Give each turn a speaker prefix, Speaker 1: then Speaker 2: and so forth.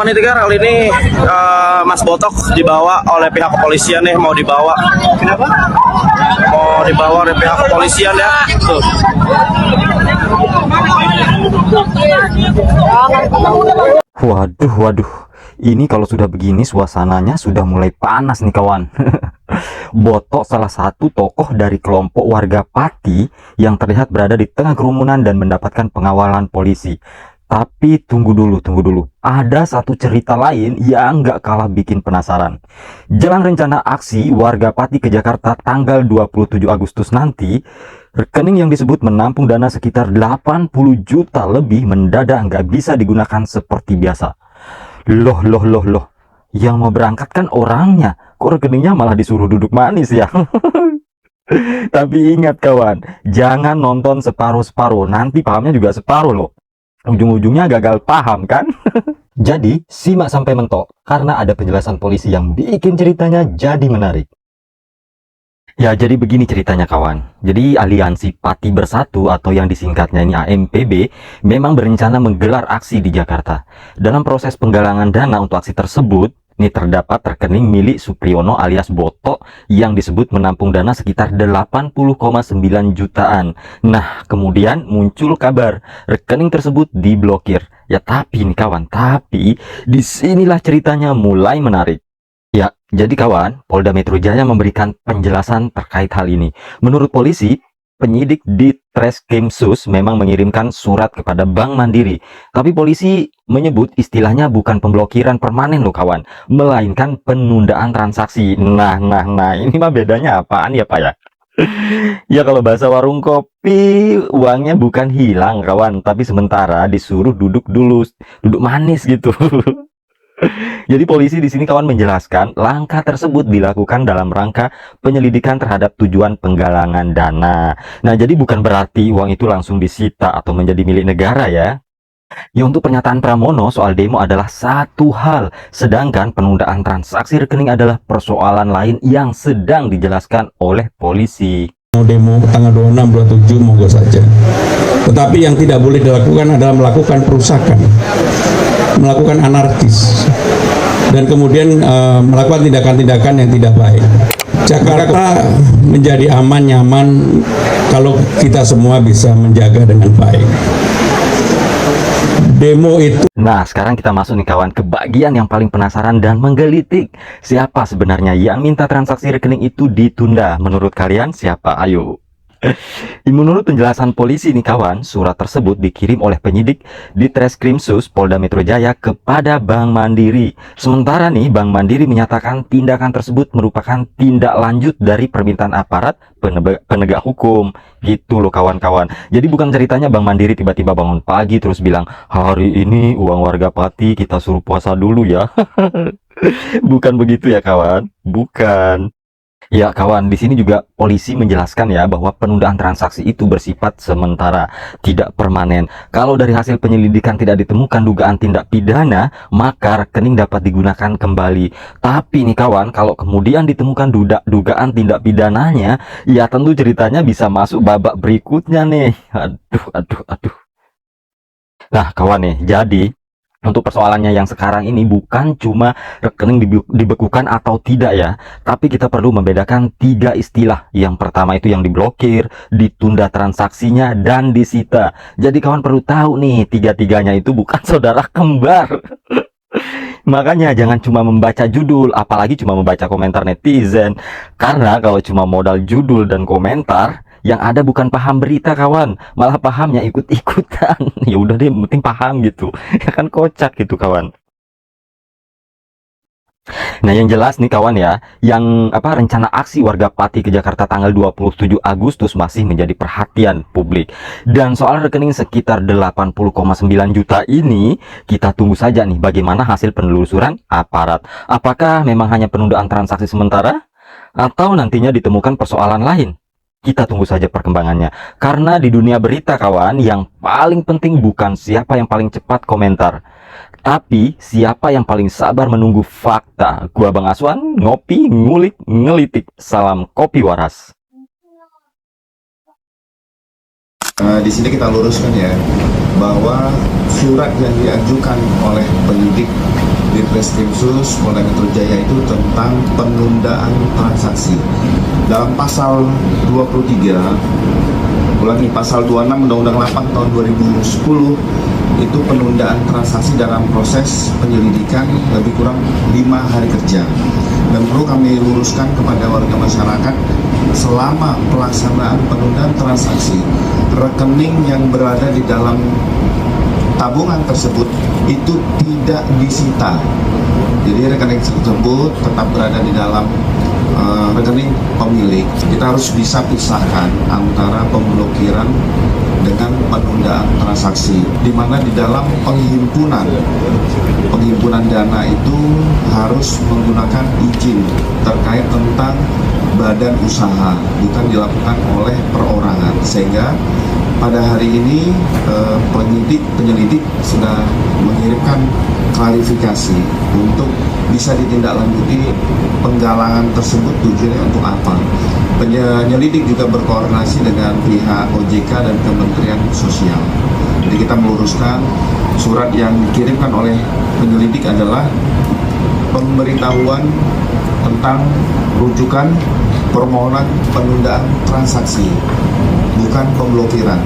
Speaker 1: Panitia kali ini Mas Botok dibawa oleh pihak kepolisian nih, mau dibawa. Kenapa? Mau dibawa oleh pihak kepolisian ya. Tuh.
Speaker 2: Waduh, ini kalau sudah begini suasananya sudah mulai panas nih kawan. Botok salah satu tokoh dari kelompok warga Pati yang terlihat berada di tengah kerumunan dan mendapatkan pengawalan polisi. Tapi tunggu dulu. Ada satu cerita lain yang nggak kalah bikin penasaran. Jelang rencana aksi warga Pati ke Jakarta tanggal 27 Agustus nanti, rekening yang disebut menampung dana sekitar 80 juta lebih mendadak nggak bisa digunakan seperti biasa. Loh. Yang mau berangkat kan orangnya, kok rekeningnya malah disuruh duduk manis ya? Tapi ingat kawan, jangan nonton separuh-separuh, nanti pahamnya juga separuh loh. Ujung-ujungnya gagal paham kan? Jadi simak sampai mentok, karena ada penjelasan polisi yang bikin ceritanya jadi menarik. Ya, jadi begini ceritanya kawan. Jadi Aliansi Pati Bersatu atau yang disingkatnya ini AMPB memang berencana menggelar aksi di Jakarta. Dalam proses penggalangan dana untuk aksi tersebut, ini terdapat rekening milik Supriyono alias Botok yang disebut menampung dana sekitar 80,9 jutaan. Nah, kemudian muncul kabar rekening tersebut diblokir. Ya, tapi nih kawan, disinilah ceritanya mulai menarik. Ya, jadi kawan, Polda Metro Jaya memberikan penjelasan terkait hal ini. Menurut polisi, penyidik di Treskrimsus memang mengirimkan surat kepada Bank Mandiri. Tapi polisi menyebut istilahnya bukan pemblokiran permanen loh kawan, melainkan penundaan transaksi. Nah, ini mah bedanya apaan ya Pak ya? Ya kalau bahasa warung kopi, uangnya bukan hilang kawan, tapi sementara disuruh duduk manis gitu. Jadi polisi di sini kawan menjelaskan langkah tersebut dilakukan dalam rangka penyelidikan terhadap tujuan penggalangan dana. Nah, jadi bukan berarti uang itu langsung disita atau menjadi milik negara ya. Ya, untuk pernyataan Pramono soal demo adalah satu hal, sedangkan penundaan transaksi rekening adalah persoalan lain yang sedang dijelaskan oleh polisi.
Speaker 3: Mau demo tanggal 26, 27 monggo saja. Tetapi yang tidak boleh dilakukan adalah melakukan perusakan, melakukan anarkis, dan kemudian melakukan tindakan-tindakan yang tidak baik. Jakarta menjadi aman, nyaman kalau kita semua bisa menjaga dengan baik. Demo itu.
Speaker 2: Nah, sekarang kita masuk nih kawan ke bagian yang paling penasaran dan menggelitik. Siapa sebenarnya yang minta transaksi rekening itu ditunda? Menurut kalian siapa? Ayo. Menurut penjelasan polisi nih kawan, surat tersebut dikirim oleh penyidik di Treskrimsus Polda Metro Jaya kepada Bank Mandiri. Sementara nih Bank Mandiri menyatakan tindakan tersebut merupakan tindak lanjut dari permintaan aparat penegak hukum. Gitu loh kawan-kawan. Jadi bukan ceritanya Bank Mandiri tiba-tiba bangun pagi terus bilang, hari ini uang warga Pati kita suruh puasa dulu ya. Bukan begitu ya kawan, bukan. Ya kawan, di sini juga polisi menjelaskan ya bahwa penundaan transaksi itu bersifat sementara, tidak permanen. Kalau dari hasil penyelidikan tidak ditemukan dugaan tindak pidana, maka rekening dapat digunakan kembali. Tapi nih kawan, kalau kemudian ditemukan dugaan tindak pidananya, ya tentu ceritanya bisa masuk babak berikutnya nih. Aduh. Nah kawan nih, jadi untuk persoalannya yang sekarang ini bukan cuma rekening dibekukan atau tidak ya, tapi kita perlu membedakan tiga istilah. Yang pertama itu yang diblokir, ditunda transaksinya, dan disita. Jadi kawan perlu tahu nih, tiga-tiganya itu bukan saudara kembar. Makanya jangan cuma membaca judul, apalagi cuma membaca komentar netizen. Karena kalau cuma modal judul dan komentar, yang ada bukan paham berita kawan, malah pahamnya ikut-ikutan. Ya udah deh, penting paham gitu. Ya kan kocak gitu kawan. Nah, yang jelas nih kawan ya, yang rencana aksi warga Pati ke Jakarta tanggal 27 Agustus masih menjadi perhatian publik. Dan soal rekening sekitar 80,9 juta ini, kita tunggu saja nih bagaimana hasil penelusuran aparat. Apakah memang hanya penundaan transaksi sementara atau nantinya ditemukan persoalan lain? Kita tunggu saja perkembangannya. Karena di dunia berita kawan, yang paling penting bukan siapa yang paling cepat komentar, tapi siapa yang paling sabar menunggu fakta. Gua Bang Aswan, ngopi, ngulik, ngelitik. Salam kopi waras.
Speaker 4: Di sini kita luruskan ya, bahwa surat yang diajukan oleh penyidik di Treskrimsus Polda Metro Jaya itu tentang penundaan transaksi. Dalam pasal 23, pasal 26 Undang-Undang 8 tahun 2010 itu penundaan transaksi dalam proses penyelidikan lebih kurang 5 hari kerja. Dan perlu kami luruskan kepada warga masyarakat, selama pelaksanaan penundaan transaksi, rekening yang berada di dalam tabungan tersebut itu tidak disita. Jadi rekening tersebut tetap berada di dalam rekening pemilik. Kita harus bisa pisahkan antara pemblokiran dengan penundaan transaksi, di mana di dalam penghimpunan dana itu harus menggunakan izin terkait tentang badan usaha, bukan dilakukan oleh perorangan. Sehingga pada hari ini penyelidik sudah mengirimkan klarifikasi untuk bisa ditindaklanjuti penggalangan tersebut tujuannya untuk apa. Penyelidik juga berkoordinasi dengan pihak OJK dan Kementerian Sosial. Jadi kita meluruskan surat yang dikirimkan oleh penyelidik adalah pemberitahuan tentang rujukan permohonan penundaan transaksi, bukan pemblokiran.